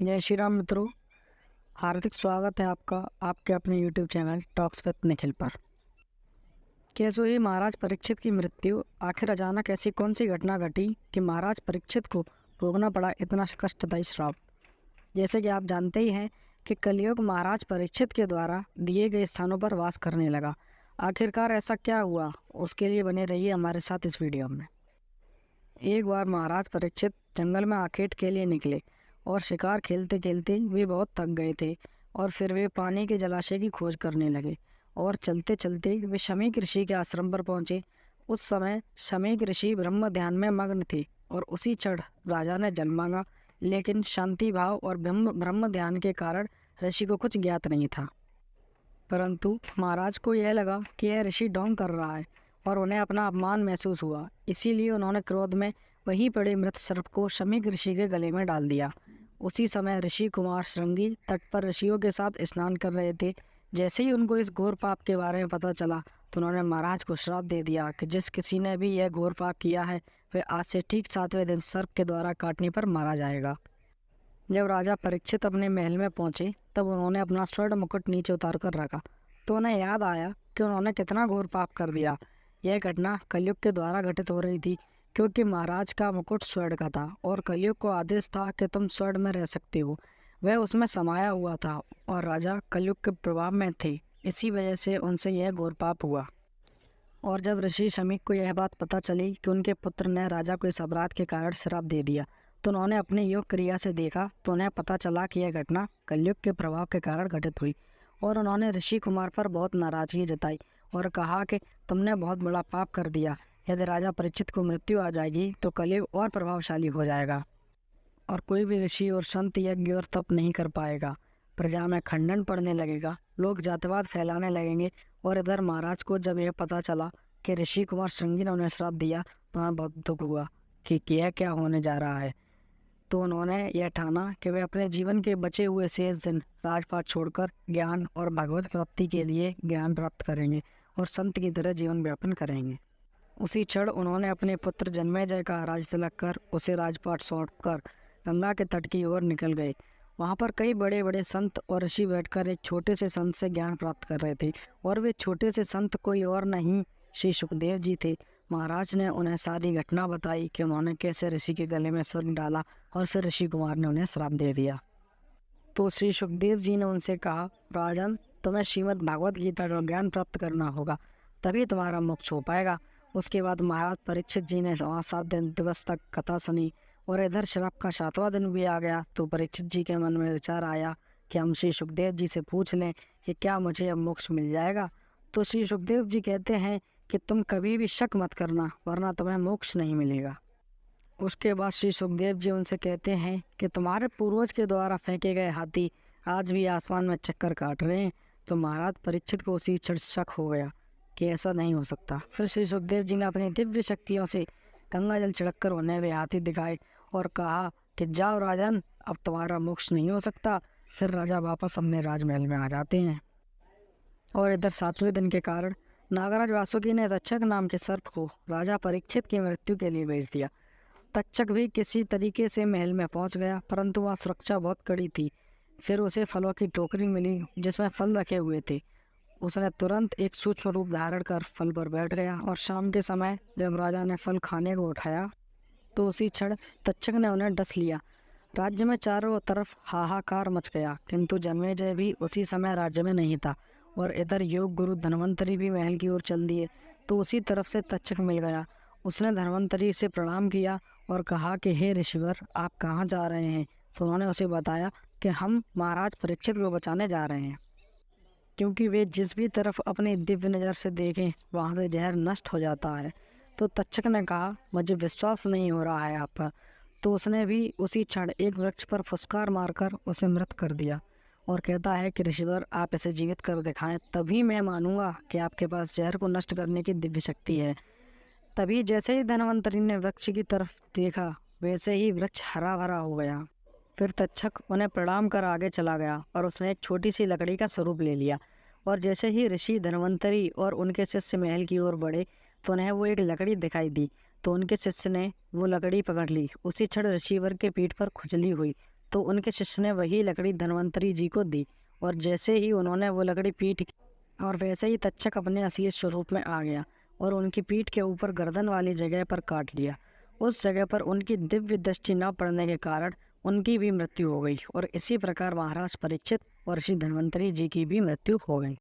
जय श्री राम मित्रों, हार्दिक स्वागत है आपका आपके अपने YouTube channel talks with Nikhil पर। कैसे हुई महाराज परीक्षित की मृत्यु? आखिर अचानक ऐसी कौन सी घटना घटी कि महाराज परीक्षित को भोगना पड़ा इतना कष्टदायी श्राप? जैसे कि आप जानते ही हैं कि कलयुग महाराज परीक्षित के द्वारा दिए गए स्थानों पर वास करने लगा। आखिरकार ऐसा क्या हुआ, उसके लिए बने रहिए हमारे साथ इस वीडियो में। एक बार महाराज परीक्षित जंगल में आखेट के लिए निकले और शिकार खेलते खेलते वे बहुत थक गए थे और फिर वे पानी के जलाशय की खोज करने लगे और चलते चलते वे शमीक ऋषि के आश्रम पर पहुँचे। उस समय शमीक ऋषि ब्रह्म ध्यान में मग्न थे और उसी क्षण राजा ने जल मांगा, लेकिन शांति भाव और ब्रह्म ध्यान के कारण ऋषि को कुछ ज्ञात नहीं था। परंतु महाराज को यह लगा कि यह ऋषि ढोंग कर रहा है और उन्हें अपना अपमान महसूस हुआ। इसीलिए उन्होंने क्रोध में वहीं पड़े मृत सर्प को शमीक ऋषि के गले में डाल दिया। उसी समय ऋषि कुमार श्रृंगी तट पर ऋषियों के साथ स्नान कर रहे थे। जैसे ही उनको इस घोर पाप के बारे में पता चला तो उन्होंने महाराज को श्राप दे दिया कि जिस किसी ने भी यह घोर पाप किया है वह आज से ठीक 7वें दिन सर्प के द्वारा काटने पर मारा जाएगा। जब राजा परीक्षित अपने महल में पहुंचे तब उन्होंने अपना स्वर्ण मुकुट नीचे उतार कर रखा तो उन्हें याद आया कि उन्होंने कितना घोर पाप कर दिया। यह घटना कलयुग के द्वारा घटित हो रही थी, क्योंकि महाराज का मुकुट स्वर्ण का था और कलयुग को आदेश था कि तुम स्वर्ण में रह सकते हो। वह उसमें समाया हुआ था और राजा कलयुग के प्रभाव में थे, इसी वजह से उनसे यह घोर पाप हुआ। और जब ऋषि शमीक को यह बात पता चली कि उनके पुत्र ने राजा को इस अपराध के कारण श्राप दे दिया तो उन्होंने अपने योग क्रिया से देखा तो उन्हें पता चला कि यह घटना कलयुग के प्रभाव के कारण घटित हुई। और उन्होंने ऋषि कुमार पर बहुत नाराजगी जताई और कहा कि तुमने बहुत बड़ा पाप कर दिया। यदि राजा परीक्षित को मृत्यु आ जाएगी तो कलयुग और प्रभावशाली हो जाएगा और कोई भी ऋषि और संत यज्ञ और तप नहीं कर पाएगा। प्रजा में खंडन पड़ने लगेगा, लोग जातिवाद फैलाने लगेंगे। और इधर महाराज को जब यह पता चला कि ऋषि कुमार श्रृंगी ने उन्हें श्राप दिया तो उन्हें बहुत दुख हुआ कि यह क्या होने जा रहा है। तो उन्होंने यह ठाना कि वे अपने जीवन के बचे हुए शेष दिन राजपाट छोड़कर ज्ञान और भगवत प्राप्ति के लिए ज्ञान प्राप्त करेंगे और संत की तरह जीवन व्यापन करेंगे। उसी क्षण उन्होंने अपने पुत्र जन्मेजय का राज तिलक कर उसे राजपाट सौंपकर गंगा के तट की ओर निकल गए। वहाँ पर कई बड़े बड़े संत और ऋषि बैठकर एक छोटे से संत से ज्ञान प्राप्त कर रहे थे और वे छोटे से संत कोई और नहीं श्री सुखदेव जी थे। महाराज ने उन्हें सारी घटना बताई कि उन्होंने कैसे ऋषि के गले में स्वर्ण डाला और फिर ऋषि कुमार ने उन्हें श्राप दे दिया। तो श्री सुखदेव जी ने उनसे कहा, राजन, तुम्हें श्रीमद् भागवत गीता का ज्ञान प्राप्त करना होगा, तभी तुम्हारा मोक्ष हो पाएगा। उसके बाद महाराज परीक्षित जी ने 7 दिवस तक कथा सुनी और इधर श्राप का 7वां दिन भी आ गया तो परीक्षित जी के मन में विचार आया कि हम श्री सुखदेव जी से पूछ लें कि क्या मुझे अब मोक्ष मिल जाएगा। तो श्री सुखदेव जी कहते हैं कि तुम कभी भी शक मत करना, वरना तुम्हें मोक्ष नहीं मिलेगा। उसके बाद श्री सुखदेव जी उनसे कहते हैं कि तुम्हारे पूर्वज के द्वारा फेंके गए हाथी आज भी आसमान में चक्कर काट रहे हैं। तो महाराज परीक्षित को उसी क्षण शक हो गया कि ऐसा नहीं हो सकता। फिर श्री सुखदेव जी ने अपनी दिव्य शक्तियों से गंगा जल छिड़क कर उन्हें वे हाथी दिखाए और कहा कि जाओ राजन, अब तुम्हारा मोक्ष नहीं हो सकता। फिर राजा वापस अपने राजमहल में आ जाते हैं। और इधर 7वें दिन के कारण नागराज वासुकी ने तक्षक नाम के सर्प को राजा परीक्षित की मृत्यु के लिए भेज दिया। तक्षक भी किसी तरीके से महल में पहुंच गया, परंतु वहाँ सुरक्षा बहुत कड़ी थी। फिर उसे फलों की टोकरी मिली जिसमें फल रखे हुए थे। उसने तुरंत एक सूक्ष्म रूप धारण कर फल पर बैठ गया और शाम के समय जब राजा ने फल खाने को उठाया तो उसी क्षण तक्षक ने उन्हें डस लिया। राज्य में चारों तरफ हाहाकार मच गया, किंतु जन्मेजय भी उसी समय राज्य में नहीं था। और इधर योग गुरु धन्वंतरी भी महल की ओर चल दिए तो उसी तरफ से तक्षक मिल गया। उसने धन्वंतरी से प्रणाम किया और कहा कि हे ऋषिवर, आप कहाँ जा रहे हैं? तो उन्होंने उसे बताया कि हम महाराज परीक्षित को बचाने जा रहे हैं, क्योंकि वे जिस भी तरफ अपनी दिव्य नज़र से देखें वहाँ से जहर नष्ट हो जाता है। तो तक्षक ने कहा, मुझे विश्वास नहीं हो रहा है आप पर। तो उसने भी उसी क्षण एक वृक्ष पर फुसकार मारकर उसे मृत कर दिया और कहता है कि ऋषिवर, आप इसे जीवित कर दिखाएं, तभी मैं मानूंगा कि आपके पास जहर को नष्ट करने की दिव्य शक्ति है। तभी जैसे ही धन्वंतरी ने वृक्ष की तरफ देखा वैसे ही वृक्ष हरा भरा हो गया। फिर तक्षक उन्हें प्रणाम कर आगे चला गया और उसने एक छोटी सी लकड़ी का स्वरूप ले लिया। और जैसे ही ऋषि धन्वंतरी और उनके शिष्य महल की ओर बढ़े तो उन्हें वो एक लकड़ी दिखाई दी। तो उनके शिष्य ने वो लकड़ी पकड़ ली। उसी क्षण ऋषिवर के पीठ पर खुजली हुई तो उनके शिष्य ने वही लकड़ी धन्वंतरी जी को दी, और जैसे ही उन्होंने वो लकड़ी पीठ और वैसे ही तक्षक अपने असली स्वरूप में आ गया और उनकी पीठ के ऊपर गर्दन वाली जगह पर काट लिया। उस जगह पर उनकी दिव्य दृष्टि न पड़ने के कारण उनकी भी मृत्यु हो गई, और इसी प्रकार महाराज परीक्षित और ऋषि धन्वंतरी जी की भी मृत्यु हो गई।